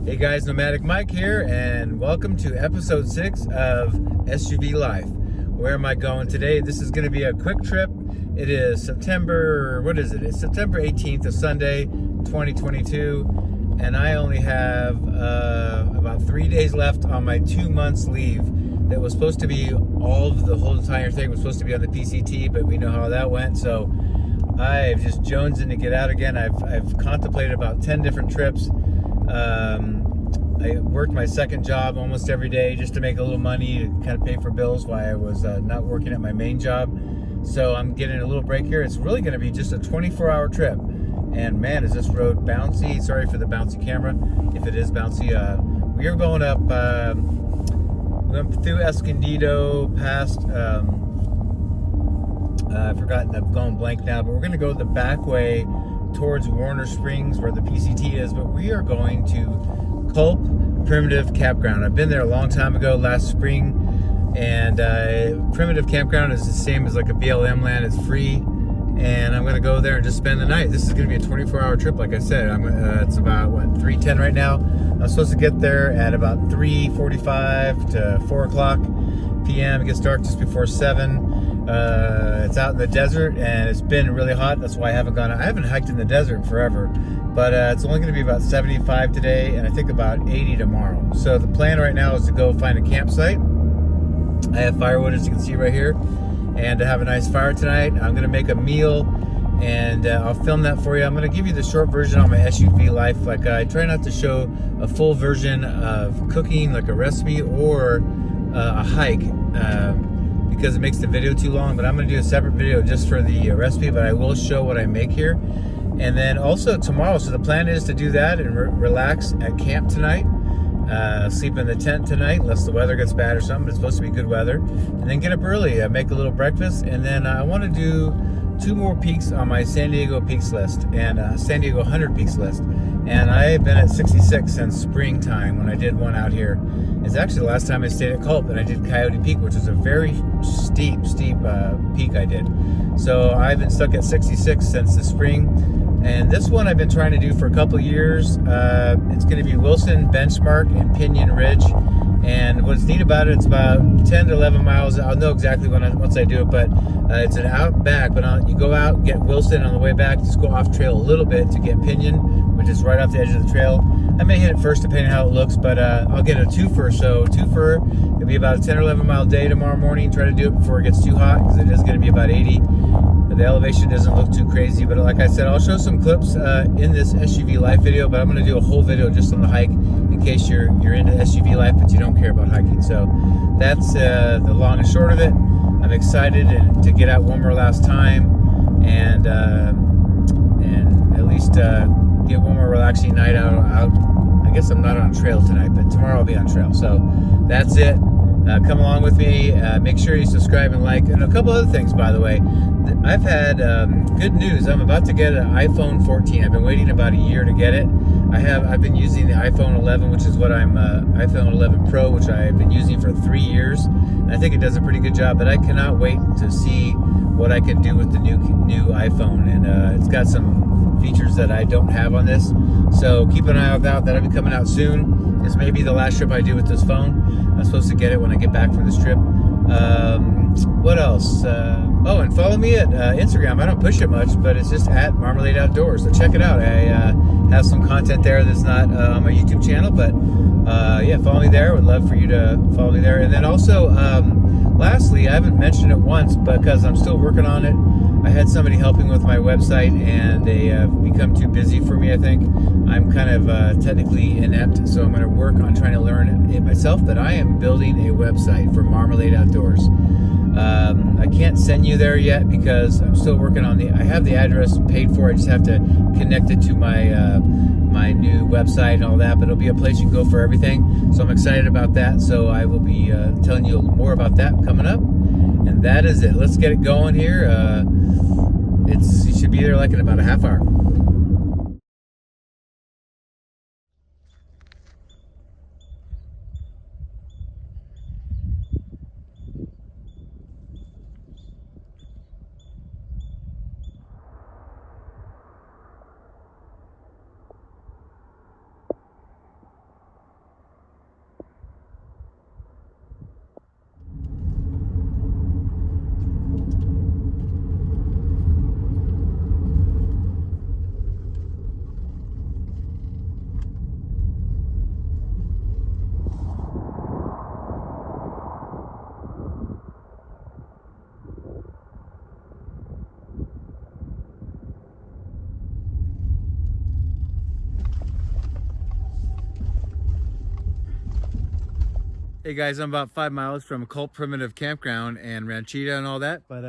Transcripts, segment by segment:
Hey guys, NomadicMike here, and welcome to episode 6 of SUV Life. Where am I going today? This is going to be a quick trip. It is September, what is it? It's September 18th, a Sunday, 2022, and I only have about 3 days left on my 2 months leave. That was supposed to be the whole entire thing was supposed to be on the PCT, but we know how that went, so I've just jonesing to get out again. I've contemplated about 10 different trips. I worked my second job almost every day just to make a little money to kind of pay for bills while I was not working at my main job. So I'm getting a little break here. It's really going to be just a 24-hour trip. And man, is this road bouncy. Sorry for the bouncy camera, if it is bouncy. We are going up, we went through Escondido, past, I've forgotten, I've gone blank now, but we're going to go the back way towards Warner Springs where the PCT is, but we are going to Culp Primitive Campground. I've been there a long time ago, last spring, and Primitive Campground is the same as like a BLM land. It's free, and I'm going to go there and just spend the night. This is going to be a 24-hour trip, like I said. It's about, 3:10 right now. I'm supposed to get there at about 3:45 to 4 o'clock p.m. It gets dark just before 7. It's out in the desert, and it's been really hot. That's why I haven't hiked in the desert in forever. But it's only going to be about 75 today, and I think about 80 tomorrow. So the plan right now is to go find a campsite. I have firewood, as you can see right here, and to have a nice fire tonight. I'm going to make a meal, and I'll film that for you. I'm going to give you the short version on my SUV life. Like, I try not to show a full version of cooking, like a recipe or a hike, because it makes the video too long. But I'm going to do a separate video just for the recipe, but I will show what I make here. And then also tomorrow, so the plan is to do that and relax at camp tonight, sleep in the tent tonight unless the weather gets bad or something. It's supposed to be good weather, and then get up early, make a little breakfast, and then I want to do 2 more peaks on my San Diego peaks list, and San Diego 100 peaks list. And I've been at 66 since springtime when I did one out here. It's actually the last time I stayed at Culp, and I did Coyote Peak, which was a very steep peak I did. So I've been stuck at 66 since the spring. And this one I've been trying to do for a couple years. It's going to be Wilson Benchmark and Pinion Ridge. And what's neat about it, it's about 10 to 11 miles. I'll know exactly once I do it, but it's an out and back. But you go out, get Wilson, on the way back, just go off trail a little bit to get Pinion, which is right off the edge of the trail. I may hit it first depending on how it looks, but I'll get a twofer. So twofer, it'll be about a 10 or 11 mile day tomorrow morning. Try to do it before it gets too hot, because it is going to be about 80. The elevation doesn't look too crazy, but like I said, I'll show some clips in this SUV life video, but I'm going to do a whole video just on the hike in case you're into SUV life but you don't care about hiking. So that's the long and short of it. I'm excited to get out one more last time and at least get one more relaxing night out. I guess I'm not on trail tonight, but tomorrow I'll be on trail. So that's it. Come along with me. Make sure you subscribe and like, and a couple other things, by the way. I've had good news. I'm about to get an iPhone 14. I've been waiting about a year to get it. I've been using the iPhone 11, which is what iPhone 11 Pro, which I've been using for 3 years. And I think it does a pretty good job, but I cannot wait to see what I can do with the new iPhone. And it's got some features that I don't have on this. So keep an eye out. That'll be coming out soon. This may be the last trip I do with this phone. I'm supposed to get it when I get back from this trip. What else? Oh, and follow me at Instagram. I don't push it much, but it's just at Marmalade Outdoors. So check it out. I have some content there that's not on my YouTube channel, but yeah, follow me there. Would love for you to follow me there. And then also, lastly, I haven't mentioned it once because I'm still working on it. I had somebody helping with my website, and they have become too busy for me, I think. I'm kind of technically inept, so I'm going to work on trying to learn it myself, but I am building a website for Marmalade Outdoors. I can't send you there yet because I'm still working on I have the address paid for. I just have to connect it to my my new website and all that, but it'll be a place you can go for everything. So I'm excited about that. So I will be telling you more about that coming up. And that is it. Let's get it going here. You should be there like in about a half hour. Hey guys, I'm about 5 miles from Culp Primitive Campground and Ranchita and all that, but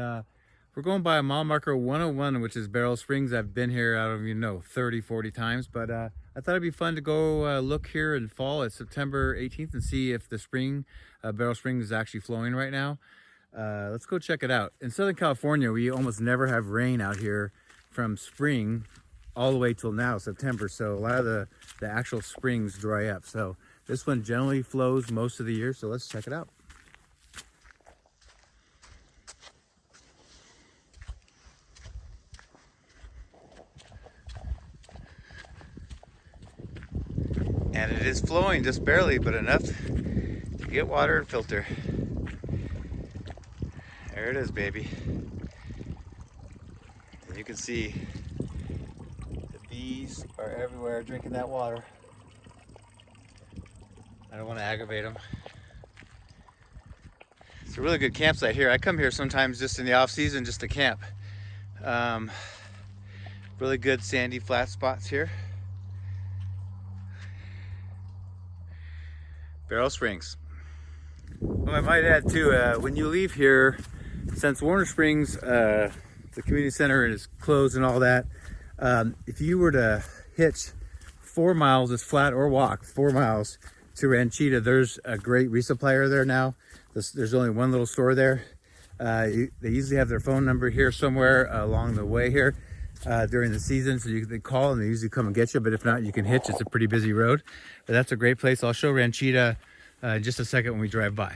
we're going by a mile marker 101, which is Barrel Springs. I've been here, I don't even know, 30, 40 times, but I thought it'd be fun to go look here in fall at September 18th and see if the spring, Barrel Springs is actually flowing right now. Let's go check it out. In Southern California, we almost never have rain out here from spring all the way till now, September, so a lot of the actual springs dry up. So this one generally flows most of the year, so let's check it out. And it is flowing just barely, but enough to get water and filter. There it is, baby. And you can see the bees are everywhere drinking that water. I don't want to aggravate them. It's a really good campsite here. I come here sometimes just in the off season just to camp. Really good sandy flat spots here. Barrel Springs. Well, I might add too, when you leave here, since Warner Springs, the community center is closed and all that, if you were to hitch 4 miles, it's flat or walk 4 miles to Ranchita, there's a great resupplier there now. There's only one little store there. They usually have their phone number here somewhere along the way here during the season, so you can call and they usually come and get you, but if not, you can hitch. It's a pretty busy road, but that's a great place. I'll show Ranchita in just a second when we drive by.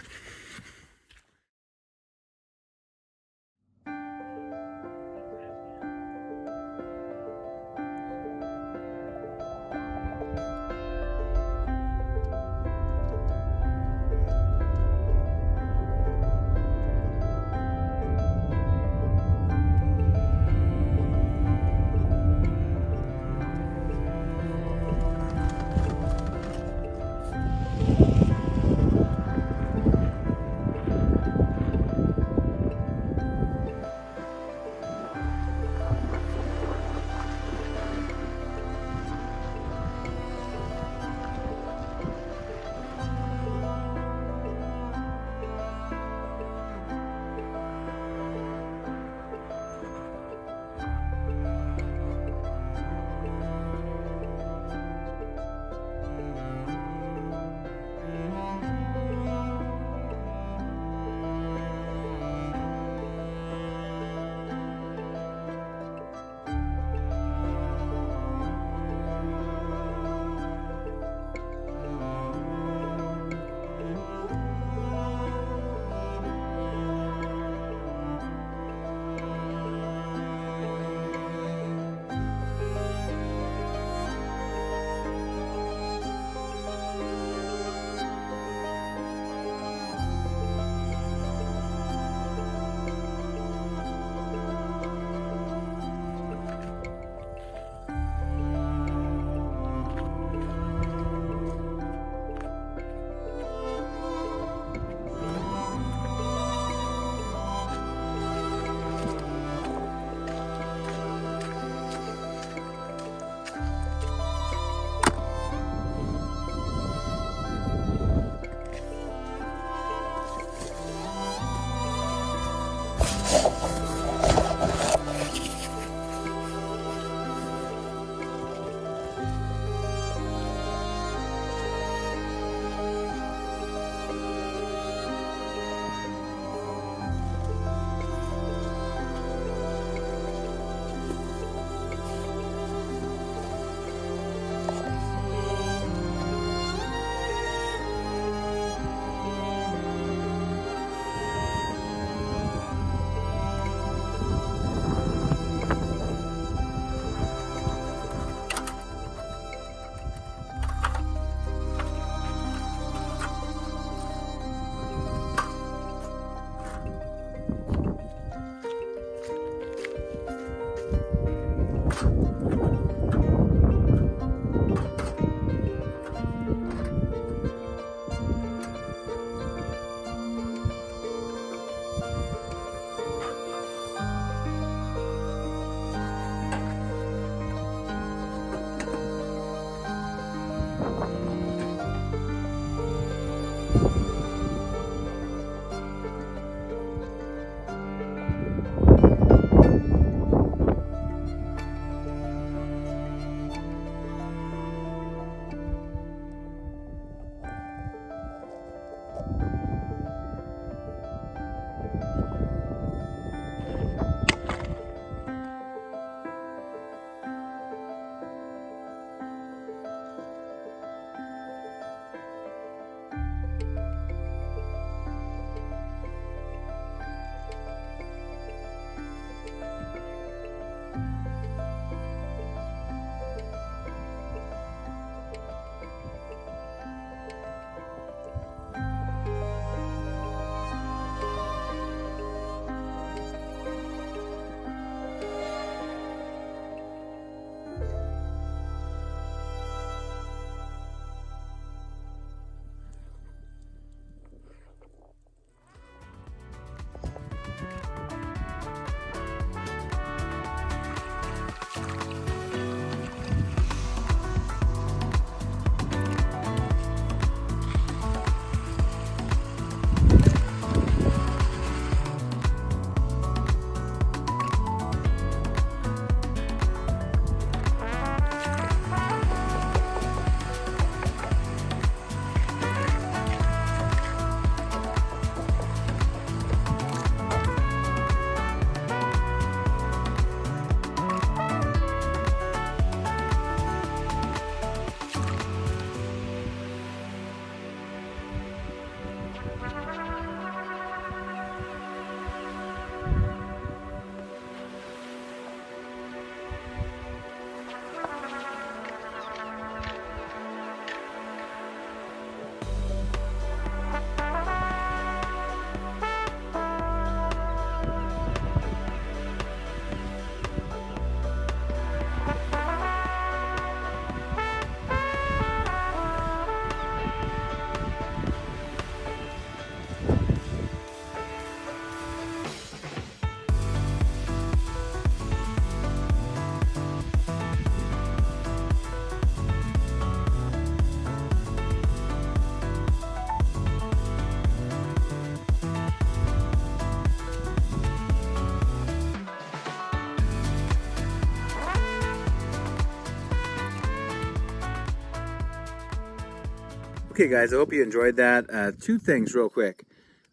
Okay guys, I hope you enjoyed that. Two things real quick.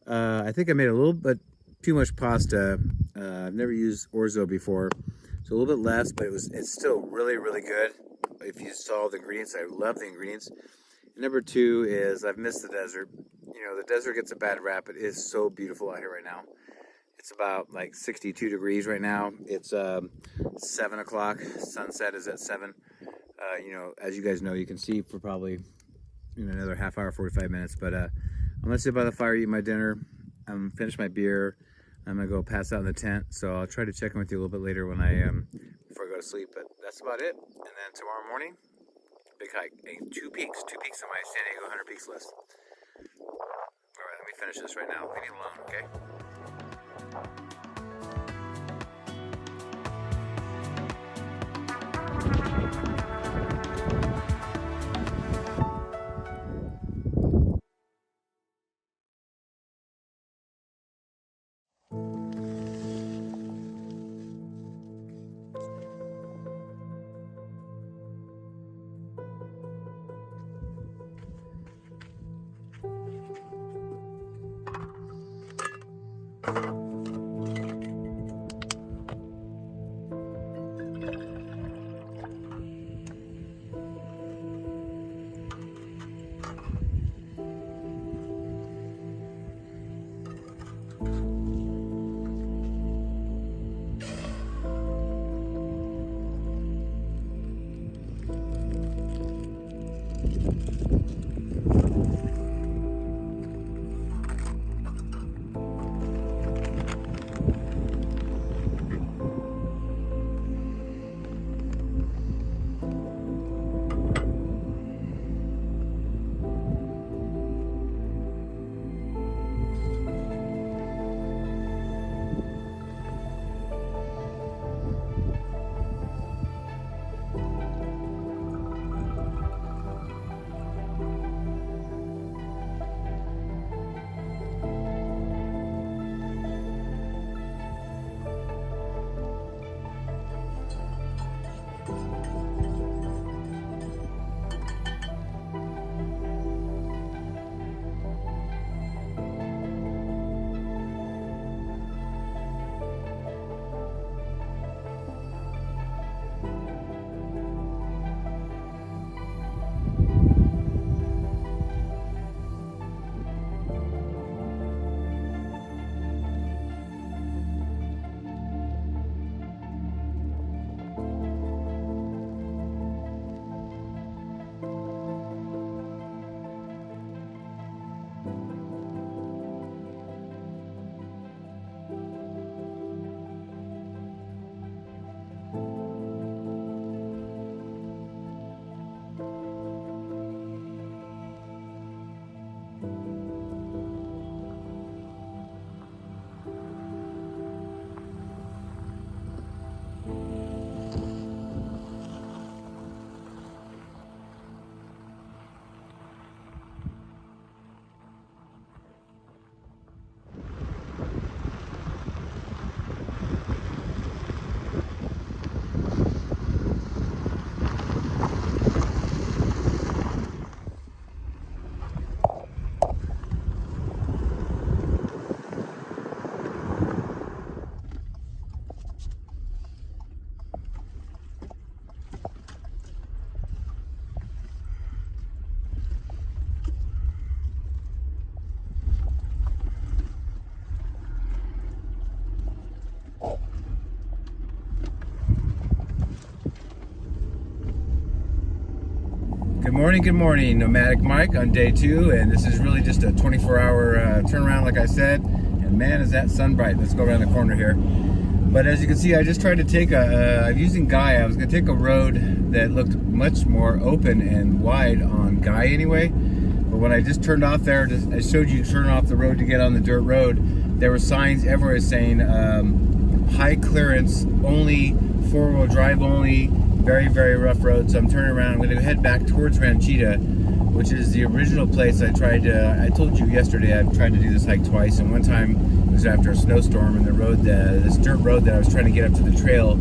I think I made a little bit too much pasta. I've never used orzo before, so a little bit less, but it's still really, really good. If you saw the ingredients, I love the ingredients. And number two is I've missed the desert. You know, the desert gets a bad rap. It is so beautiful out here right now. It's about like 62 degrees right now. It's 7 o'clock. Sunset is at 7. You know, as you guys know, you can see for probably another half hour, 45 minutes. But I'm gonna sit by the fire, eat my dinner. I'm finish my beer. I'm gonna go pass out in the tent. So I'll try to check in with you a little bit later when before I go to sleep. But that's about it. And then tomorrow morning, big hike. Hey, two peaks on my San Diego 100 peaks list. All right, let me finish this right now. Leave me alone, okay? Good morning, Nomadic Mike on day 2, and this is really just a 24-hour turnaround, like I said. And man, is that sun bright! Let's go around the corner here. But as you can see, I just tried to take I'm using Guy. I was going to take a road that looked much more open and wide on Guy anyway. But when I just turned off there, I showed you turn off the road to get on the dirt road. There were signs everywhere saying high clearance only, 4-wheel drive only. Very, very rough road, so I'm turning around. I'm going to head back towards Ranchita, which is the original place I tried to. I told you yesterday I've tried to do this hike twice, and one time it was after a snowstorm, and the road, this dirt road that I was trying to get up to the trail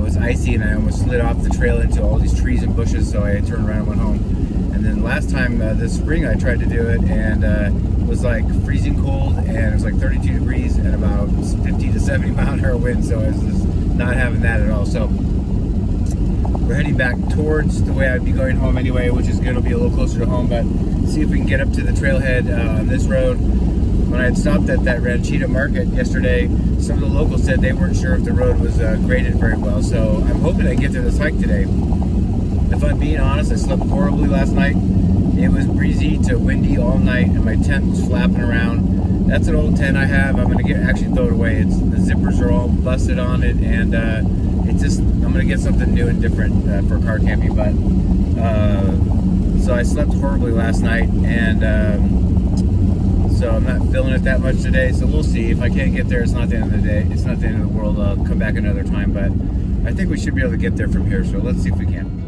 was icy, and I almost slid off the trail into all these trees and bushes. So I turned around and went home. And then last time this spring I tried to do it, and it was like freezing cold, and it was like 32 degrees and about 50 to 70 mile an hour wind, so I was just not having that at all. So we're heading back towards the way I'd be going home anyway, which is going to be a little closer to home, but see if we can get up to the trailhead on this road. When I had stopped at that Ranchita market yesterday, some of the locals said they weren't sure if the road was graded very well, so I'm hoping I get to this hike today. If I'm being honest, I slept horribly last night. It was breezy to windy all night, and my tent was flapping around. That's an old tent I have. I'm gonna actually throw it away. The zippers are all busted on it, and I'm gonna get something new and different for car camping. But so I slept horribly last night, and so I'm not feeling it that much today. So we'll see. If I can't get there, it's not the end of the day. It's not the end of the world. I'll come back another time, but I think we should be able to get there from here. So let's see if we can.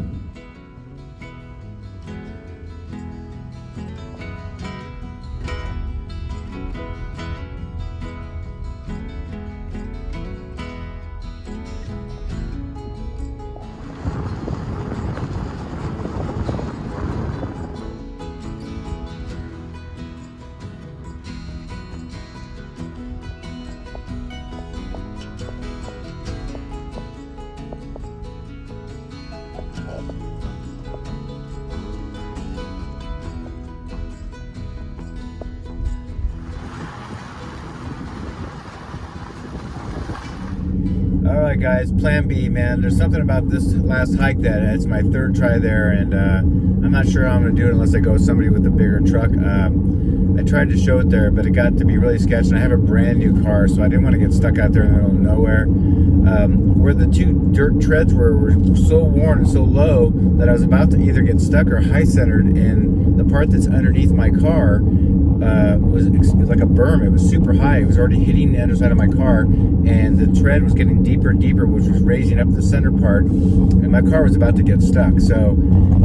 Alright guys, plan B, man. There's something about this last hike that it's my third try there, and I'm not sure how I'm going to do it unless I go with somebody with a bigger truck. I tried to show it there, but it got to be really sketchy, and I have a brand new car, so I didn't want to get stuck out there in the middle of nowhere. Where the two dirt treads were so worn and so low that I was about to either get stuck or high-centered, and the part that's underneath my car was like a berm. It was super high. It was already hitting the underside of my car, and the tread was getting deeper and deeper, which was raising up the center part, and my car was about to get stuck. So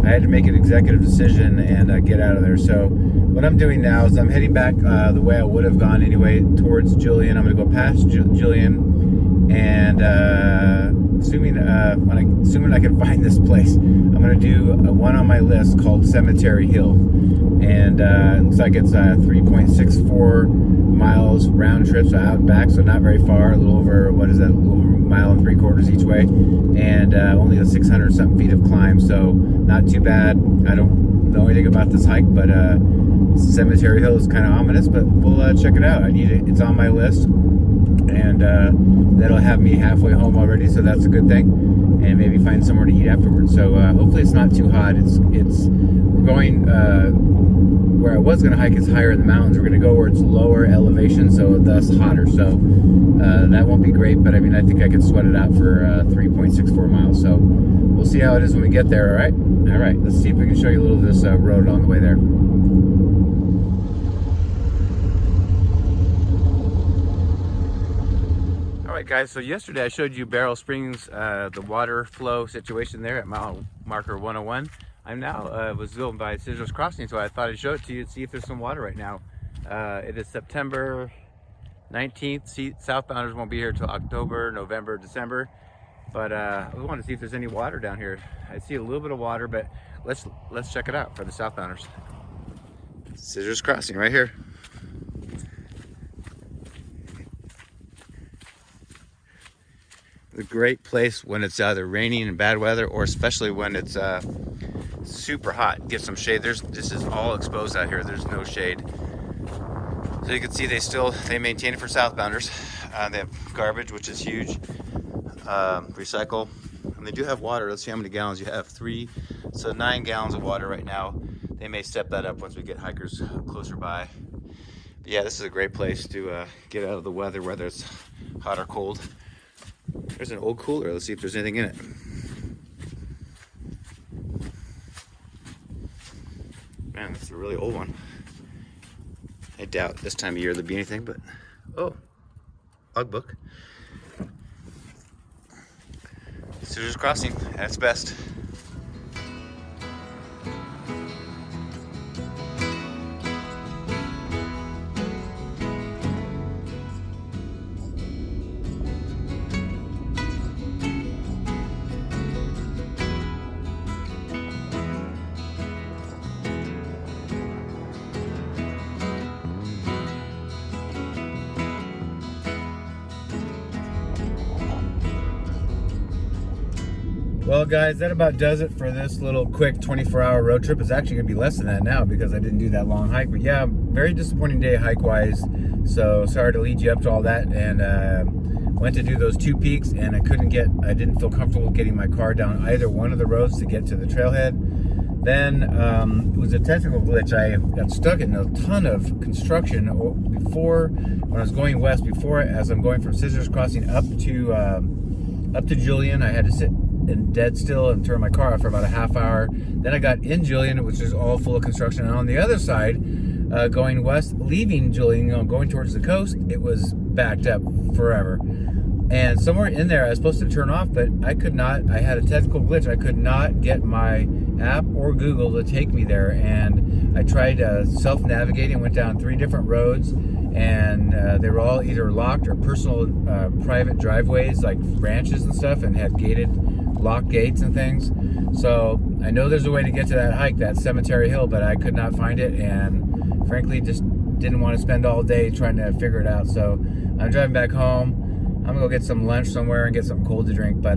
I had to make an executive decision and get out of there. So what I'm doing now is I'm heading back the way I would have gone anyway, towards Julian. I'm going to go past Julian, and assuming I can find this place, I'm going to do one on my list called Cemetery Hill, and it looks like it's 3.64 miles round trip, so out and back, so not very far, a little over, what is that, a little over a mile and 3/4 each way, and only 600 something feet of climb, so not too bad. I don't know anything about this hike, but Cemetery Hill is kind of ominous, but we'll check it out. I need it. It's on my list, and that'll have me halfway home already, so that's a good thing, and maybe find somewhere to eat afterwards. So hopefully it's not too hot. We're going where I was going to hike is higher in the mountains. We're going to go where it's lower elevation, so thus hotter. So that won't be great, but I mean, I think I can sweat it out for 3.64 miles. So we'll see how it is when we get there. All right, let's see if we can show you a little of this road on the way there. Alright guys, so yesterday I showed you Barrel Springs, the water flow situation there at mile marker 101. I'm now was going by Scissors Crossing, so I thought I'd show it to you and see if there's some water right now. It is September 19th. Southbounders won't be here till October, November, December. But we want to see if there's any water down here. I see a little bit of water, but let's check it out for the southbounders. Scissors Crossing right here. A great place when it's either raining and bad weather, or especially when it's super hot. Get some shade. This is all exposed out here. There's no shade. So you can see they maintain it for southbounders. They have garbage, which is huge. Recycle, and they do have water. Let's see how many gallons you have. 9 gallons of water right now. They may step that up once we get hikers closer by. But yeah, this is a great place to get out of the weather, whether it's hot or cold. There's an old cooler. Let's see if there's anything in it. Man, that's a really old one. I doubt this time of year there'd be anything, but oh, logbook. Scissors Crossing at its best. Well, guys, that about does it for this little quick 24-hour road trip. It's actually going to be less than that now because I didn't do that long hike. But yeah, very disappointing day hike-wise. So sorry to lead you up to all that. And went to do those 2 peaks, and I didn't feel comfortable getting my car down either one of the roads to get to the trailhead. Then it was a technical glitch. I got stuck in a ton of construction before, when I was going west, as I'm going from Scissors Crossing up to Julian. I had to sit in dead still and turn my car off for about a half hour. Then I got in Julian, which is all full of construction. And on the other side, going west, leaving Julian, going towards the coast, it was backed up forever. And somewhere in there, I was supposed to turn off, but I could not. I had a technical glitch. I could not get my app or Google to take me there. And I tried self-navigating, went down 3 different roads, and they were all either locked or personal private driveways, like ranches and stuff, and had locked gates and things. So I know there's a way to get to that hike, that Cemetery Hill, but I could not find it, and frankly just didn't want to spend all day trying to figure it out. So I'm driving back home. I'm gonna go get some lunch somewhere and get something cold to drink, but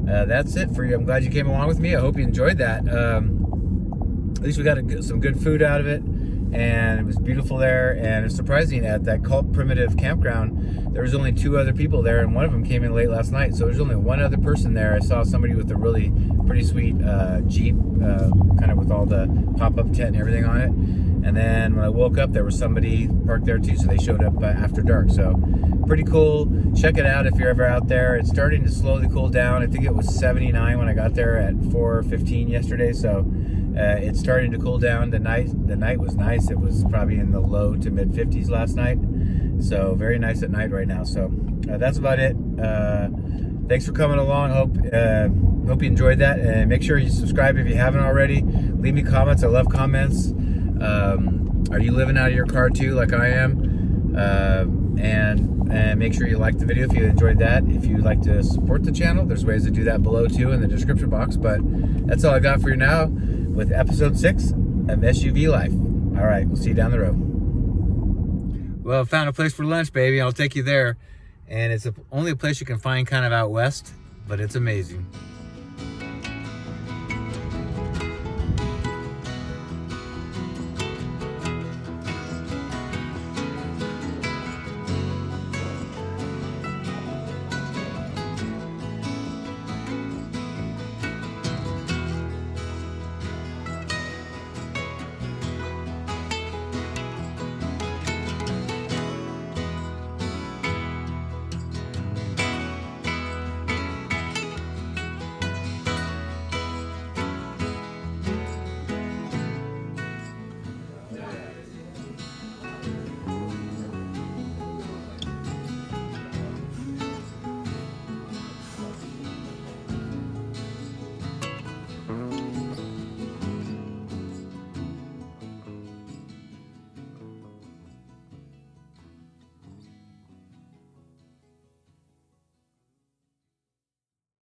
that's it for you. I'm glad you came along with me. I hope you enjoyed that. At least we got some good food out of it, and it was beautiful there. And it's surprising, at that Culp Primitive Campground, there was only 2 other people there, and one of them came in late last night, so there's only one other person there. I saw somebody with a really pretty sweet Jeep, kind of with all the pop-up tent and everything on it. And then when I woke up, there was somebody parked there too, so they showed up after dark. So pretty cool. Check it out if you're ever out there. It's starting to slowly cool down. I think it was 79 when I got there at 4:15 yesterday, so it's starting to cool down. The night was nice. It was probably in the low to mid 50s last night, so very nice at night right now. So that's about it. Thanks for coming along. Hope you enjoyed that, and make sure you subscribe if you haven't already. Leave me comments. I love comments. Are you living out of your car too, like I am? And make sure you like the video if you enjoyed that. If you'd like to support the channel, there's ways to do that below too in the description box. But that's all I got for you now with episode 6 of SUV Life. All right, we'll see you down the road. Well, I found a place for lunch, baby. I'll take you there. And it's only a place you can find kind of out west, but it's amazing.